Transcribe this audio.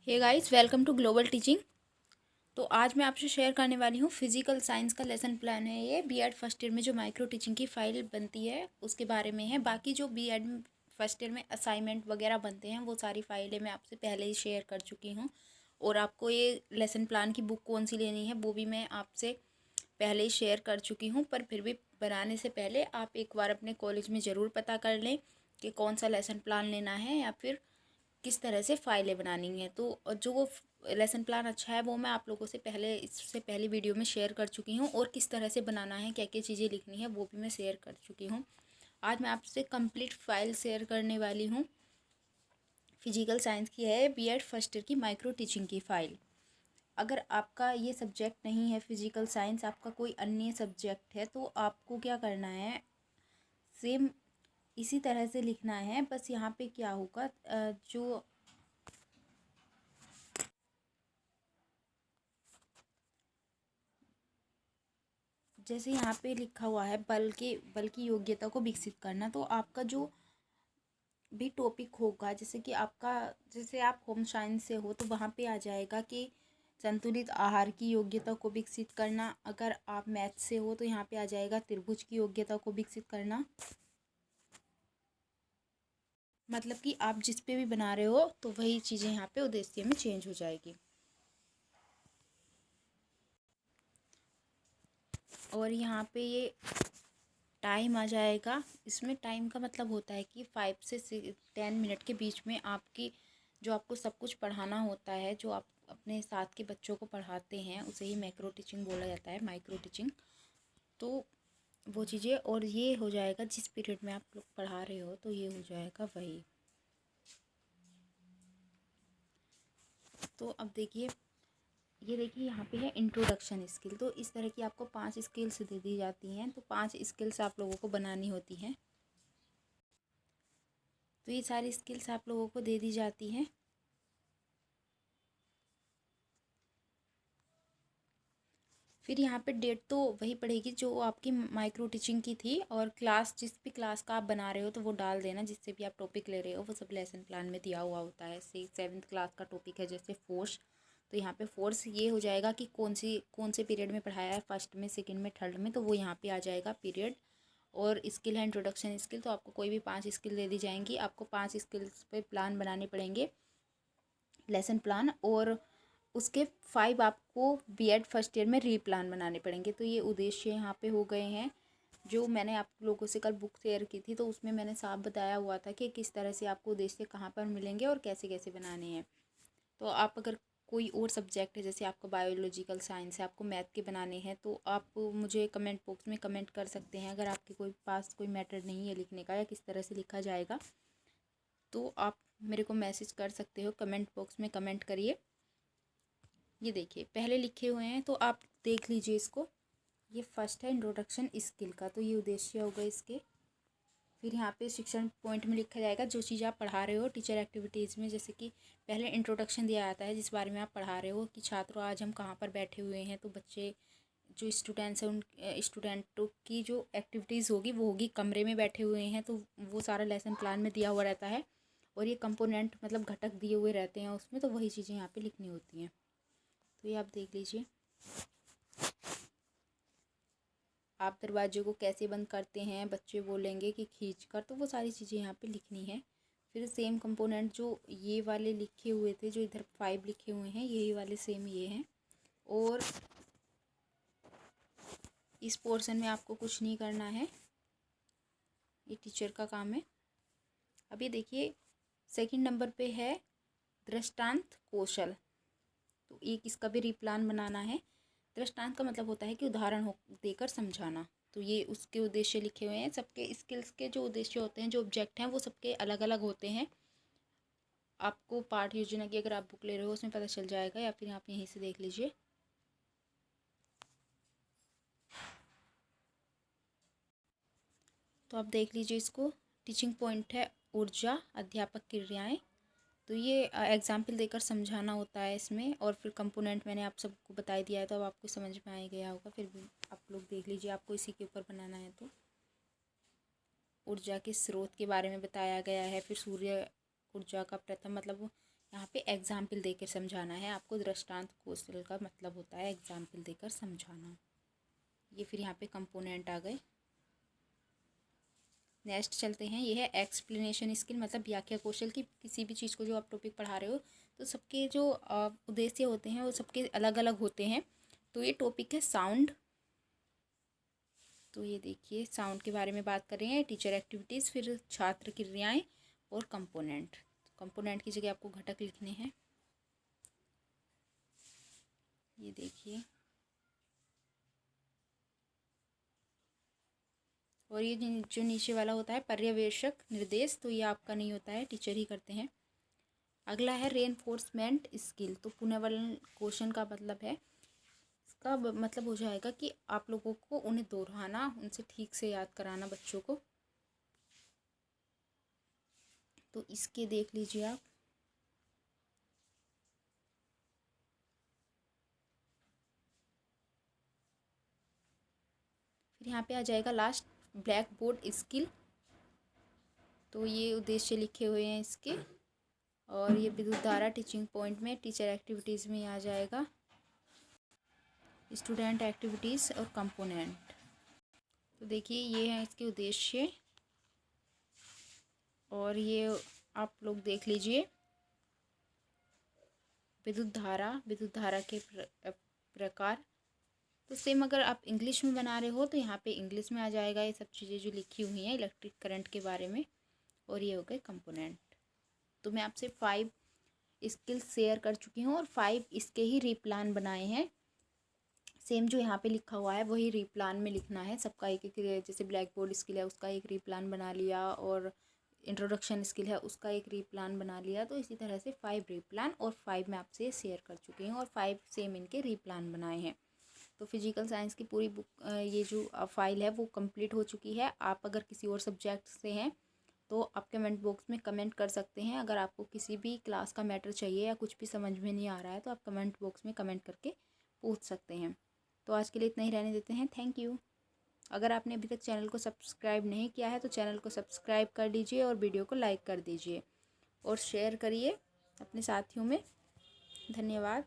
Hey guys, welcome to global teaching. तो आज मैं आपसे शेयर करने वाली हूँ फिजिकल साइंस का लेसन प्लान है। ये बीएड फर्स्ट ईयर में जो माइक्रो टीचिंग की फ़ाइल बनती है उसके बारे में है। बाकी जो बीएड फर्स्ट ईयर में असाइनमेंट वगैरह बनते हैं वो सारी फाइलें मैं आपसे पहले ही शेयर कर चुकी हूँ। और आपको ये लेसन प्लान की बुक कौन सी लेनी है वो भी मैं आपसे पहले ही शेयर कर चुकी हूँ। पर फिर भी बनाने से पहले आप एक बार अपने कॉलेज में ज़रूर पता कर लें कि कौन सा लेसन प्लान लेना है या फिर किस तरह से फ़ाइलें बनानी हैं। तो जो वो लेसन प्लान अच्छा है वो मैं आप लोगों से पहले इससे पहले वीडियो में शेयर कर चुकी हूँ, और किस तरह से बनाना है, क्या क्या चीज़ें लिखनी है वो भी मैं शेयर कर चुकी हूँ। आज मैं आपसे कंप्लीट फ़ाइल शेयर करने वाली हूँ। फिजिकल साइंस की है, बीएड फर्स्ट ईयर की माइक्रो टीचिंग की फ़ाइल। अगर आपका ये सब्जेक्ट नहीं है फिजिकल साइंस, आपका कोई अन्य सब्जेक्ट है, तो आपको क्या करना है, सेम इसी तरह से लिखना है। बस यहाँ पे क्या होगा, जो जैसे यहाँ पे लिखा हुआ है बल की योग्यता को विकसित करना, तो आपका जो भी टॉपिक होगा, जैसे कि आपका, जैसे आप होम साइंस से हो तो वहाँ पे आ जाएगा कि संतुलित आहार की योग्यता को विकसित करना। अगर आप मैथ से हो तो यहाँ पे आ जाएगा त्रिभुज की योग्यता को विकसित करना। मतलब कि आप जिस पे भी बना रहे हो तो वही चीज़ें यहाँ पे उद्देश्य में चेंज हो जाएगी। और यहाँ पे ये टाइम आ जाएगा। इसमें टाइम का मतलब होता है कि 5 से 10 मिनट के बीच में आपकी, जो आपको सब कुछ पढ़ाना होता है, जो आप अपने साथ के बच्चों को पढ़ाते हैं, उसे ही मैक्रो टीचिंग बोला जाता है, माइक्रो टीचिंग। तो वो चीज़ें, और ये हो जाएगा जिस पीरियड में आप लोग पढ़ा रहे हो, तो ये हो जाएगा वही। तो अब देखिए, ये देखिए यहाँ पे है इंट्रोडक्शन स्किल। तो इस तरह की आपको 5 स्किल्स दे दी जाती हैं। तो 5 स्किल्स आप लोगों को बनानी होती हैं। तो ये सारी स्किल्स आप लोगों को दे दी जाती हैं। फिर यहाँ पे डेट तो वही पड़ेगी जो आपकी माइक्रो टीचिंग की थी, और क्लास, जिस भी क्लास का आप बना रहे हो तो वो डाल देना, जिससे भी आप टॉपिक ले रहे हो वो सब लेसन प्लान में दिया हुआ होता है। 7th क्लास का टॉपिक है जैसे फोर्स, तो यहाँ पे फोर्स ये हो जाएगा कि कौन से पीरियड में पढ़ाया है, फर्स्ट में, सेकंड में, थर्ड में, तो वो यहाँ पे आ जाएगा पीरियड। और स्किल है इंट्रोडक्शन स्किल, तो आपको कोई भी 5 स्किल दे दी जाएंगी। आपको 5 स्किल्स पे प्लान बनाने पड़ेंगे, लेसन प्लान, और उसके 5 आपको बीएड फर्स्ट ईयर में रीप्लान बनाने पड़ेंगे। तो ये उद्देश्य यहाँ पे हो गए हैं। जो मैंने आप लोगों से कल बुक शेयर की थी तो उसमें मैंने साफ बताया हुआ था कि किस तरह से आपको उद्देश्य कहाँ पर मिलेंगे और कैसे कैसे बनाने हैं। तो आप अगर कोई और सब्जेक्ट है, जैसे आपका बायोलॉजिकल साइंस है, आपको मैथ के बनाने हैं, तो आप मुझे कमेंट बॉक्स में कमेंट कर सकते हैं। अगर आपके पास कोई मैटर नहीं है लिखने का, या किस तरह से लिखा जाएगा, तो आप मेरे को मैसेज कर सकते हो, कमेंट बॉक्स में कमेंट करिए। ये देखिए पहले लिखे हुए हैं, तो आप देख लीजिए इसको। ये फर्स्ट है इंट्रोडक्शन स्किल का, तो ये उद्देश्य होगा इसके। फिर यहाँ पे शिक्षण पॉइंट में लिखा जाएगा जो चीज़ आप पढ़ा रहे हो टीचर एक्टिविटीज़ में। जैसे कि पहले इंट्रोडक्शन दिया जाता है जिस बारे में आप पढ़ा रहे हो, कि छात्रों आज हम कहाँ पर बैठे हुए हैं। तो बच्चे, जो स्टूडेंट्स हैं, उन स्टूडेंटों की जो एक्टिविटीज़ होगी वो होगी कमरे में बैठे हुए हैं। तो वो सारा लेसन प्लान में दिया हुआ रहता है, और ये कंपोनेंट मतलब घटक दिए हुए रहते हैं उसमें, तो वही चीज़ें यहाँ पे लिखनी होती हैं। तो ये आप देख लीजिए। आप दरवाजे को कैसे बंद करते हैं, बच्चे बोलेंगे कि खींच कर, तो वो सारी चीज़ें यहाँ पे लिखनी है। फिर सेम कंपोनेंट जो ये वाले लिखे हुए थे, जो इधर 5 लिखे हुए हैं, यही वाले सेम ये हैं। और इस पोर्शन में आपको कुछ नहीं करना है, ये टीचर का काम है। अब ये देखिए सेकंड नंबर पे है दृष्टांत कौशल। तो एक इसका भी रिप्लान बनाना है। दृष्टांत का मतलब होता है कि उदाहरण हो देकर समझाना। तो ये उसके उद्देश्य लिखे हुए हैं। सबके स्किल्स के जो उद्देश्य होते हैं, जो ऑब्जेक्ट हैं, वो सबके अलग अलग होते हैं। आपको पाठ योजना की अगर आप बुक ले रहे हो उसमें पता चल जाएगा, या फिर आप यहीं से देख लीजिए। तो आप देख लीजिए इसको। टीचिंग पॉइंट है ऊर्जा, अध्यापक क्रियाएं। तो ये एग्जाम्पल देकर समझाना होता है इसमें। और फिर कंपोनेंट मैंने आप सबको बता दिया है, तो अब आपको समझ में आ ही गया होगा। फिर भी आप लोग देख लीजिए, आपको इसी के ऊपर बनाना है। तो ऊर्जा के स्रोत के बारे में बताया गया है। फिर सूर्य ऊर्जा का प्रथम मतलब यहाँ पे एग्जाम्पल देकर समझाना है आपको। दृष्टांत कौशल का मतलब होता है एग्जाम्पल देकर समझाना। ये फिर यहाँ पे कंपोनेंट आ गए। नेक्स्ट चलते हैं, ये है एक्सप्लेनेशन स्किल, मतलब व्याख्या कौशल की किसी भी चीज़ को जो आप टॉपिक पढ़ा रहे हो तो सबके जो उद्देश्य होते हैं वो सबके अलग अलग होते हैं। तो ये टॉपिक है साउंड। तो ये देखिए साउंड के बारे में बात कर रहे हैं। टीचर एक्टिविटीज़, फिर छात्र क्रियाएं और कंपोनेंट। कंपोनेंट की जगह आपको घटक लिखने हैं। ये देखिए, और ये जो नीचे वाला होता है पर्यवेक्षक निर्देश, तो ये आपका नहीं होता है, टीचर ही करते हैं। अगला है रेनफोर्समेंट स्किल। तो पुनर्वलन क्वेश्चन का मतलब है, इसका मतलब हो जाएगा कि आप लोगों को उन्हें दोहराना, उनसे ठीक से याद कराना बच्चों को। तो इसके देख लीजिए आप। फिर यहाँ पे आ जाएगा लास्ट ब्लैक बोर्ड स्किल। तो ये उद्देश्य लिखे हुए हैं इसके, और ये विद्युत धारा टीचिंग पॉइंट में टीचर एक्टिविटीज़ में आ जाएगा, स्टूडेंट एक्टिविटीज़ और कंपोनेंट। तो देखिए ये है इसके उद्देश्य, और ये आप लोग देख लीजिए। विद्युत धारा के प्रकार। तो सेम अगर आप इंग्लिश में बना रहे हो तो यहाँ पे इंग्लिश में आ जाएगा ये सब चीज़ें जो लिखी हुई हैं इलेक्ट्रिक करंट के बारे में। और ये हो गए कंपोनेंट। तो मैं आपसे 5 स्किल्स शेयर कर चुकी हूँ और 5 इसके ही रीप्लान बनाए हैं। सेम जो यहाँ पे लिखा हुआ है वही रीप्लान में लिखना है सबका एक एक। जैसे ब्लैक बोर्ड स्किल है उसका एक रीप्लान बना लिया, और इंट्रोडक्शन स्किल है उसका एक रीप्लान बना लिया। तो इसी तरह से 5 रीप्लान और 5 मैं आपसे शेयर कर चुकी हूँ, और 5 सेम इनके रीप्लान बनाए हैं। तो फिजिकल साइंस की पूरी बुक, ये जो फाइल है वो कंप्लीट हो चुकी है। आप अगर किसी और सब्जेक्ट से हैं तो आप कमेंट बॉक्स में कमेंट कर सकते हैं। अगर आपको किसी भी क्लास का मैटर चाहिए या कुछ भी समझ में नहीं आ रहा है तो आप कमेंट बॉक्स में कमेंट करके पूछ सकते हैं। तो आज के लिए इतना ही रहने देते हैं। Thank you. अगर आपने अभी तक चैनल को सब्सक्राइब नहीं किया है तो चैनल को सब्सक्राइब कर दीजिए, और वीडियो को लाइक कर दीजिए, और शेयर करिए अपने साथियों में। धन्यवाद।